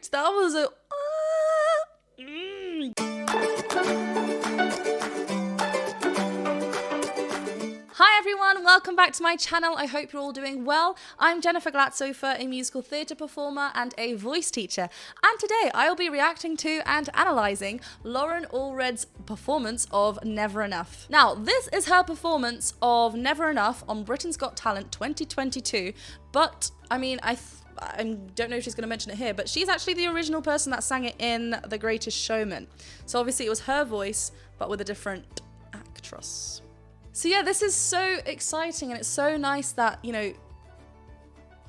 cute. That was a... Hi everyone, welcome back to my channel. I hope you're all doing well. I'm Jennifer Glatzhofer, a musical theatre performer and a voice teacher. And today I will be reacting to and analysing Loren Allred's performance of Never Enough. Now, this is her performance of Never Enough on Britain's Got Talent 2022, but I mean, I don't know if she's going to mention it here, but she's actually the original person that sang it in The Greatest Showman. So obviously it was her voice, but with a different actress. So yeah, this is so exciting, and it's so nice that, you know,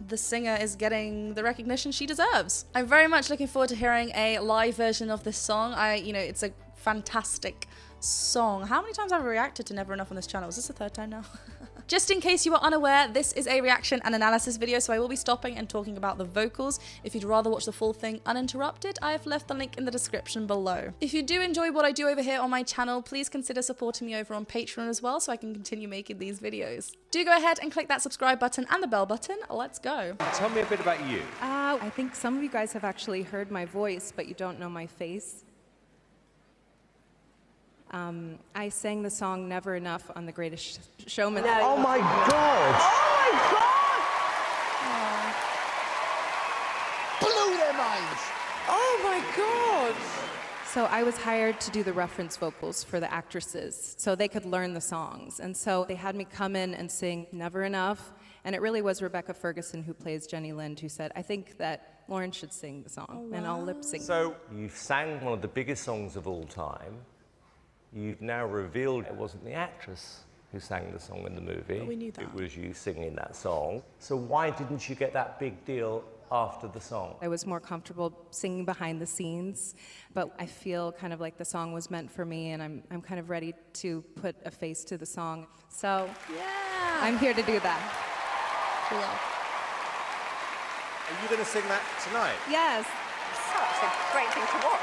the singer is getting the recognition she deserves. I'm very much looking forward to hearing a live version of this song. It's a fantastic song. How many times have I reacted to Never Enough on this channel? Is this the third time now? Just in case you were unaware, this is a reaction and analysis video, so I will be stopping and talking about the vocals. If you'd rather watch the full thing uninterrupted, I have left the link in the description below. If you do enjoy what I do over here on my channel, please consider supporting me over on Patreon as well, so I can continue making these videos. Do go ahead and click that subscribe button and the bell button. Let's go. Tell me a bit about you. I think some of you guys have actually heard my voice, but you don't know my face. I sang the song Never Enough on The Greatest Showman. Oh my God! Oh my God! Blew their minds. Oh my God! So I was hired to do the reference vocals for the actresses so they could learn the songs. And so they had me come in and sing Never Enough. And it really was Rebecca Ferguson, who plays Jenny Lind, who said, I think that Loren should sing the song, and I'll lip sync. So you've sang one of the biggest songs of all time. You've now revealed it wasn't the actress who sang the song in the movie. But we knew that. It was you singing that song. So why didn't you get that big deal after the song? I was more comfortable singing behind the scenes, but I feel kind of like the song was meant for me, and I'm kind of ready to put a face to the song. So Yeah. I'm here to do that. Are you going to sing that tonight? Yes. Such a great thing to watch.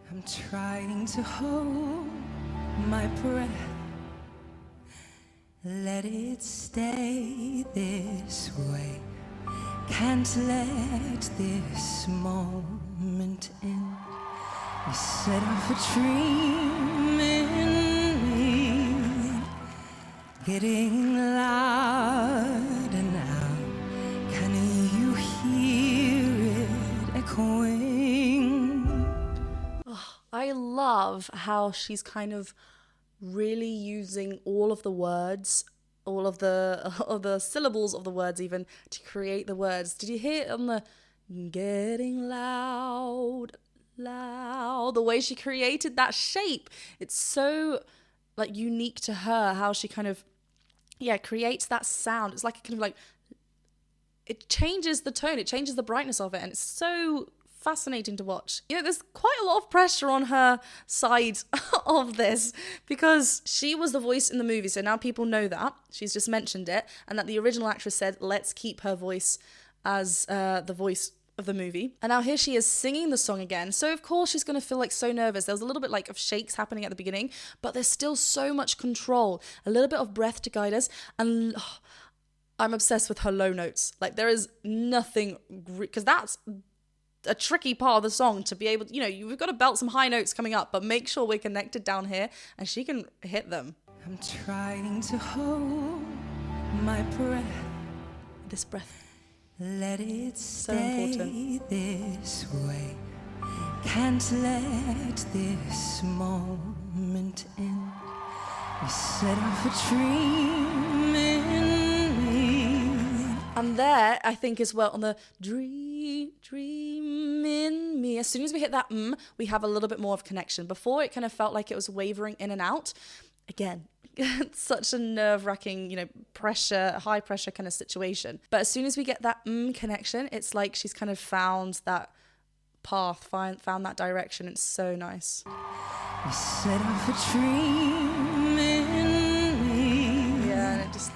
I'm trying to hold my breath, let it stay this way. Can't let this moment end. You set off a dream in me, getting louder now. Can you hear it echoing? I love how she's kind of really using all of the words, all of the syllables of the words even, to create the words. Did you hear it on the getting loud, the way she created that shape? It's so like unique to her, how she kind of, creates that sound. It's like, it changes the tone, it changes the brightness of it, and it's so fascinating to watch. There's quite a lot of pressure on her side of this, because she was the voice in the movie, so now people know that. She's just mentioned it, and that the original actress said, let's keep her voice as the voice of the movie. And now here she is singing the song again, so of course she's going to feel like so nervous. There was a little bit like of shakes happening at the beginning, but there's still so much control, a little bit of breath to guide us, and I'm obsessed with her low notes. Like, there is nothing, because that's a tricky part of the song, to be able to, you've got to belt some high notes coming up, but make sure we're connected down here, and she can hit them. I'm trying to hold my breath. This breath. Let it So stay important. this way. Can't let this moment end. You set off a dream in me. And there, I think as well, on the dream in me, as soon as we hit that we have a little bit more of connection. Before, it kind of felt like it was wavering in and out. Again, it's such a nerve-wracking, high pressure kind of situation. But as soon as we get that connection, it's like she's kind of found that path, found that direction. It's so nice. You set off a dream in me. Yeah, and it just...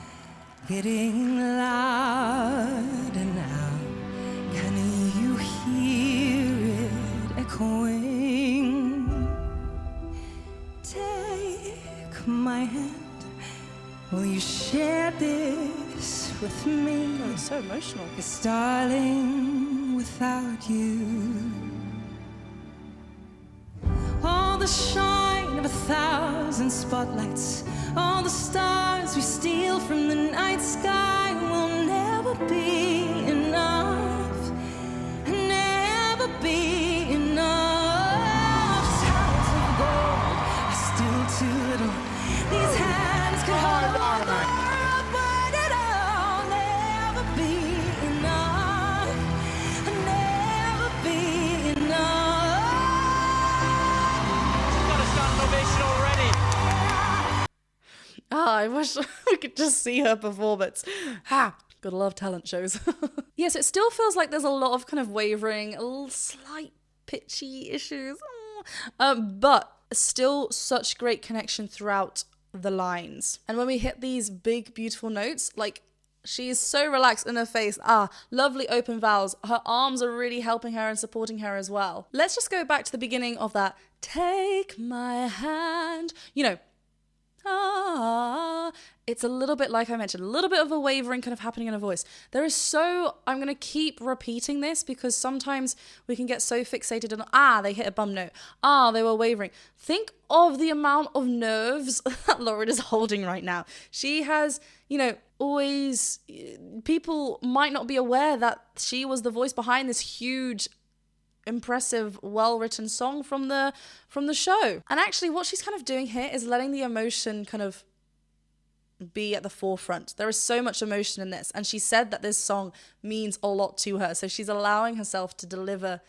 Getting louder now. Can you hear with me. Oh, it's so emotional. 'Cause darling, without you, all the shine of 1,000 spotlights, all the stars we steal from the night sky will never be enough, never be enough. Towers of gold are still too little. These hands could hold on, but it'll never be enough, never be enough. Ah, I wish we could just see her performance. Ha! Gotta love talent shows. Yes, it still feels like there's a lot of kind of wavering, a little slight pitchy issues. But still such great connection throughout the lines. And when we hit these big, beautiful notes, like she is so relaxed in her face. Lovely open vowels. Her arms are really helping her and supporting her as well. Let's just go back to the beginning of that. Take my hand. You know, it's a little bit, like I mentioned, a little bit of a wavering kind of happening in her voice. I'm going to keep repeating this because sometimes we can get so fixated on, they hit a bum note. They were wavering. Think of the amount of nerves that Lauren is holding right now. She has, always, people might not be aware that she was the voice behind this huge, impressive, well-written song from the show. And actually what she's kind of doing here is letting the emotion kind of be at the forefront. There is so much emotion in this, and she said that this song means a lot to her, so she's allowing herself to deliver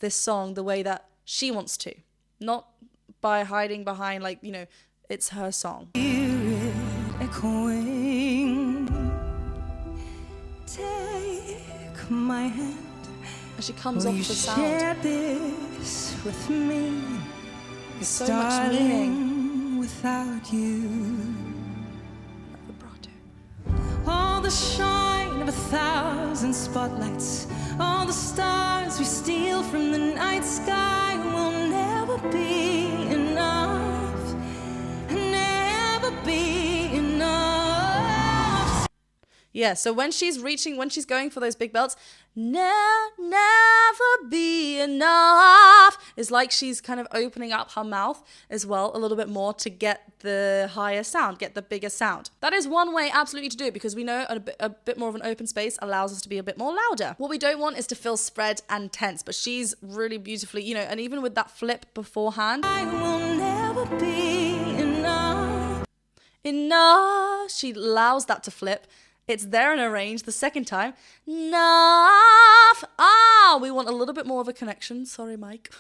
this song the way that she wants to, not by hiding behind it's her song. Hear it echoing. Take my hand. And she comes off with the sound. Share this with me. There's so much meaning. Without you, Vibrato. all the shine of 1,000 spotlights, all the stars we steal from the night sky will never be enough, never be enough. Yeah, so when she's going for those big belts, never be enough. It's like she's kind of opening up her mouth as well a little bit more to get the higher sound, get the bigger sound. That is one way absolutely to do it, because we know a bit more of an open space allows us to be a bit more louder. What we don't want is to feel spread and tense, but she's really beautifully, and even with that flip beforehand, I will never be enough. Enough. She allows that to flip. It's there in her range the second time. Enough. We want a little bit more of a connection. Sorry, Mike.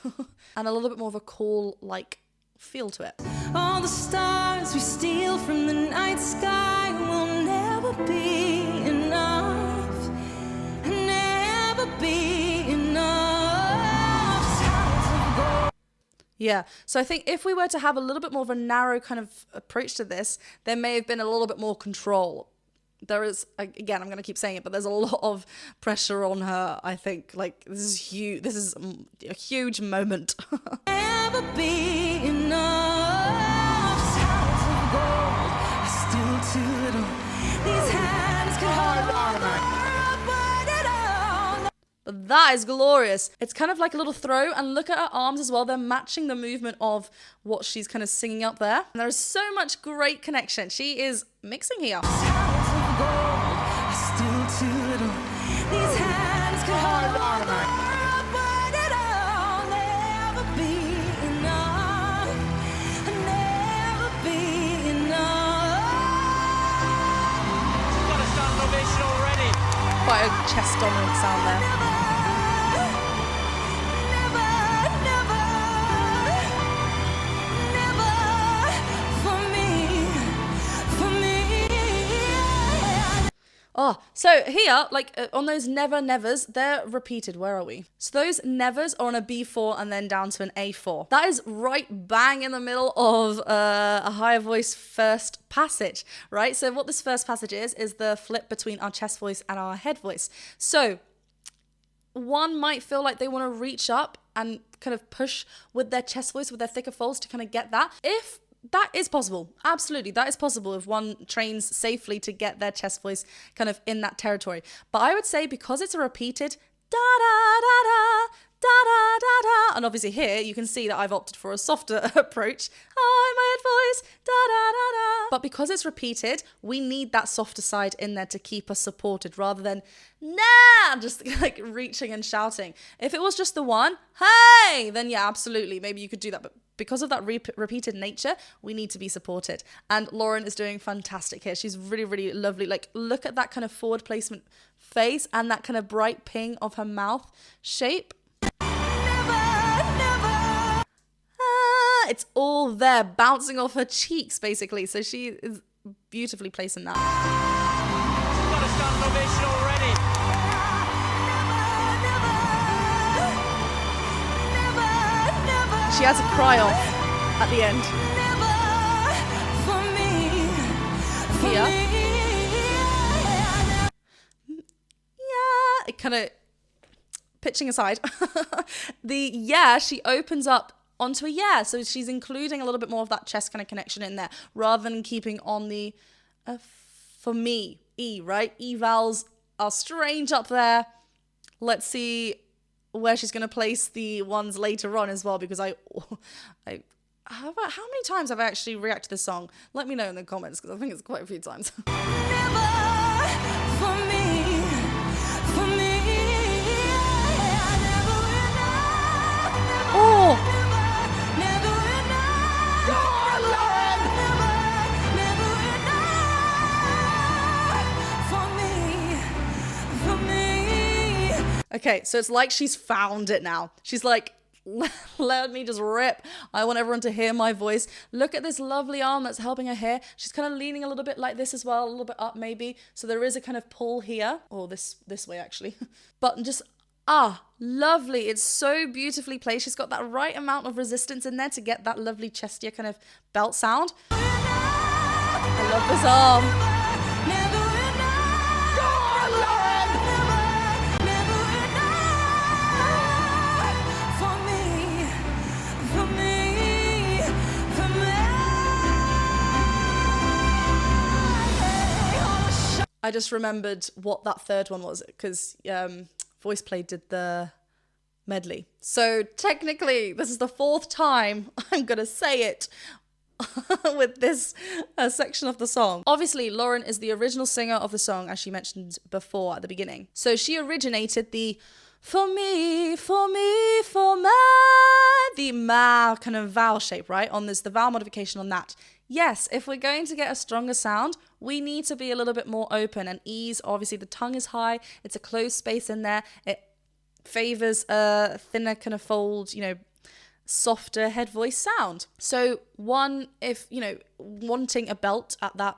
And a little bit more of a call-like feel to it. All the stars we steal from the night sky will never be enough, never be enough. Yeah, so I think if we were to have a little bit more of a narrow kind of approach to this, there may have been a little bit more control. There is, again, I'm going to keep saying it, but there's a lot of pressure on her, I think. This is huge. This is a huge moment. Never be enough. Towers of gold are still too little. These hands can hold on, but it'll. But that is glorious. It's kind of like a little throw, and look at her arms as well. They're matching the movement of what she's kind of singing up there. And there is so much great connection. She is mixing here. Still too little. These hands can hold on, but it'll never be enough, never be enough. She's got a standing ovation already. Quite a chest dominant sound there. So here, on those never-nevers, they're repeated. Where are we? So those nevers are on a B4 and then down to an A4. That is right bang in the middle of a higher voice first passage, right? So what this first passage is the flip between our chest voice and our head voice. So one might feel like they want to reach up and kind of push with their chest voice, with their thicker folds to kind of get that. If that is possible. Absolutely. That is possible if one trains safely to get their chest voice kind of in that territory. But I would say because it's a repeated da-da-da-da, da-da-da-da, and obviously here you can see that I've opted for a softer approach. Hi, my head voice, da-da-da-da. But because it's repeated, we need that softer side in there to keep us supported rather than, nah, just like reaching and shouting. If it was just the one, hey, then yeah, absolutely. Maybe you could do that. But because of that repeated nature, we need to be supported. And Lauren is doing fantastic here. She's really, really lovely. Like, look at that kind of forward placement face and that kind of bright ping of her mouth shape. It's all there, bouncing off her cheeks, basically. So she is beautifully placing that. She's got a standing ovation already. She has a cry off at the end. Here. Yeah, it kind of, pitching aside, the yeah, she opens up onto a yeah, so she's including a little bit more of that chest kind of connection in there rather than keeping on the for me E, right? E vowels are strange up there. Let's see where she's going to place the ones later on as well, because how many times have I actually reacted to this song? Let me know in the comments, because I think it's quite a few times. Oh! Okay, so it's like she's found it now. She's like, let me just rip. I want everyone to hear my voice. Look at this lovely arm that's helping her here. She's kind of leaning a little bit like this as well, a little bit up maybe. So there is a kind of pull here, or this way actually. But just, lovely. It's so beautifully placed. She's got that right amount of resistance in there to get that lovely chestier kind of belt sound. I love this arm. I just remembered what that third one was, because Voice Play did the medley. So technically, this is the fourth time I'm going to say it with this section of the song. Obviously, Lauren is the original singer of the song, as she mentioned before at the beginning. So she originated the for me, the ma kind of vowel shape, right? On this, the vowel modification on that. Yes, if we're going to get a stronger sound, we need to be a little bit more open and ease. Obviously, the tongue is high. It's a closed space in there. It favors a thinner kind of fold, softer head voice sound. So if, wanting a belt at that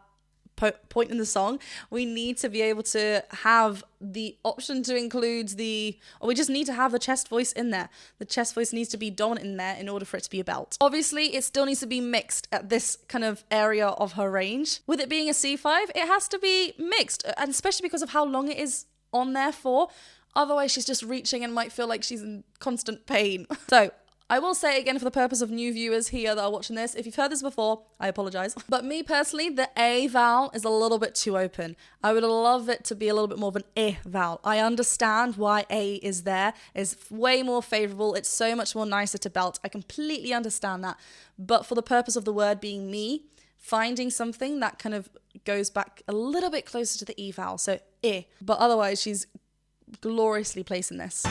point in the song, we need to be able to have the option to include we just need to have the chest voice in there. The chest voice needs to be dominant in there in order for it to be a belt. Obviously, it still needs to be mixed at this kind of area of her range. With it being a C5, it has to be mixed, and especially because of how long it is on there for. Otherwise, she's just reaching and might feel like she's in constant pain. So, I will say again, for the purpose of new viewers here that are watching this, if you've heard this before, I apologize. But me personally, the A vowel is a little bit too open. I would love it to be a little bit more of an I vowel. I understand why A is there. It's way more favorable. It's so much more nicer to belt. I completely understand that. But for the purpose of the word being me, finding something that kind of goes back a little bit closer to the E vowel, so I. But otherwise, she's gloriously placing this.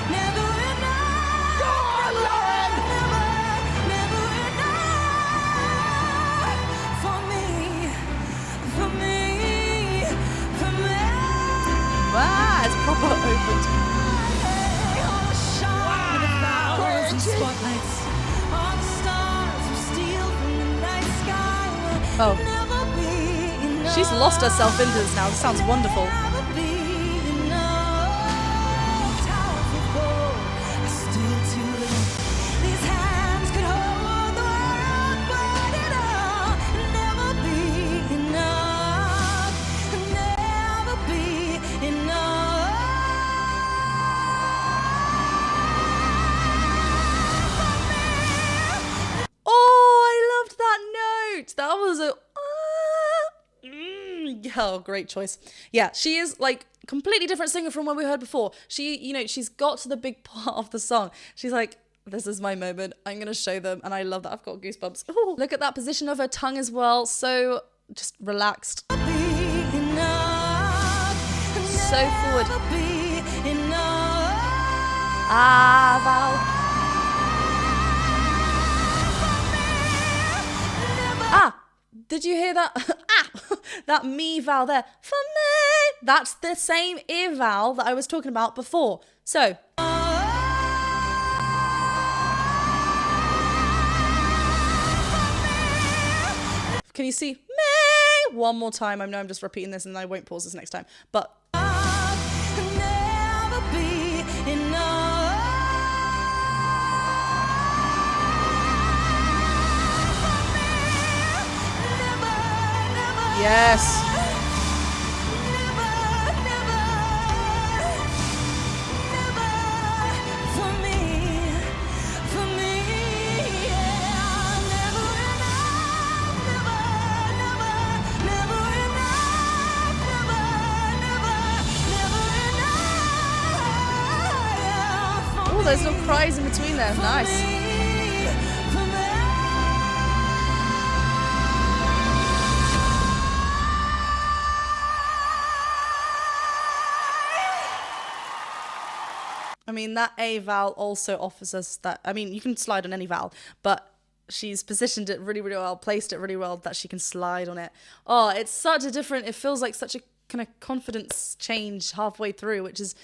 Wow, it's proper opened. Oh. She's lost herself into this now. This sounds wonderful. Oh, great choice. Yeah, she is like completely different singer from what we heard before. She, you know, she's got to the big part of the song. She's like, this is my moment. I'm going to show them. And I love that. I've got goosebumps. Ooh, look at that position of her tongue as well. So just relaxed. So forward. Ah, Val. Ah, did you hear that? Ah, that me vowel there. For me. That's the same ear vowel that I was talking about before. So. Can you see me? One more time. I know I'm just repeating this and I won't pause this next time. But. Yes. Oh, there's little cries in between there. Nice. I mean, that A vowel also offers us that, I mean, you can slide on any vowel, but she's positioned it really, really well, placed it really well that she can slide on it. Oh, it's such a different, it feels like such a kind of confidence change halfway through, which is,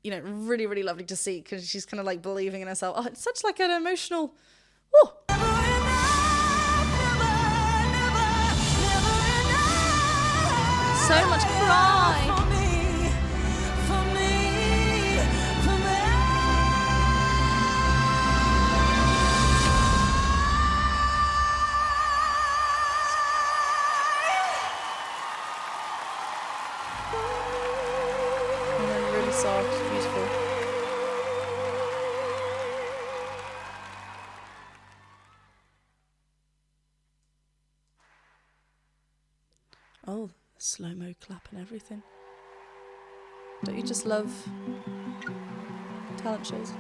you know, really, really lovely to see because she's kind of like believing in herself. Oh, it's such like an emotional, whew. So much cry. Soft, beautiful. Oh, slow-mo clap and everything. Don't you just love talent shows?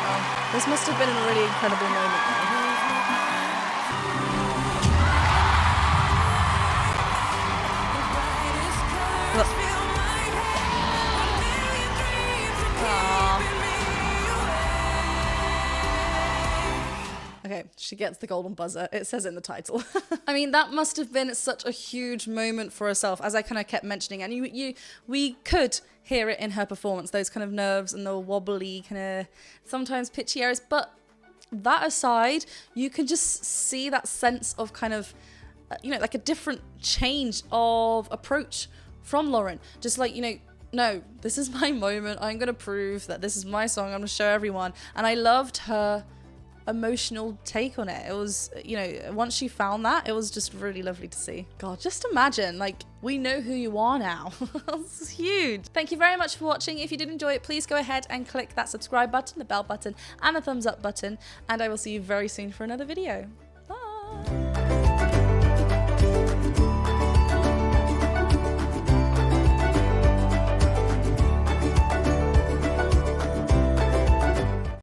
Oh, this must have been a really incredible moment though. Okay, she gets the golden buzzer. It says it in the title. I mean, that must have been such a huge moment for herself, as I kind of kept mentioning. And we could hear it in her performance, those kind of nerves and the wobbly kind of sometimes pitchy areas. But that aside, you can just see that sense of kind of, you know, like a different change of approach from Lauren. Just like, you know, no, this is my moment. I'm going to prove that this is my song. I'm going to show everyone. And I loved her emotional take on it. It was, you know, once she found that, it was just really lovely to see. God, just imagine, like, we know who you are now. That's huge. Thank you very much for watching. If you did enjoy it, please go ahead and click that subscribe button, the bell button, and the thumbs up button. And I will see you very soon for another video.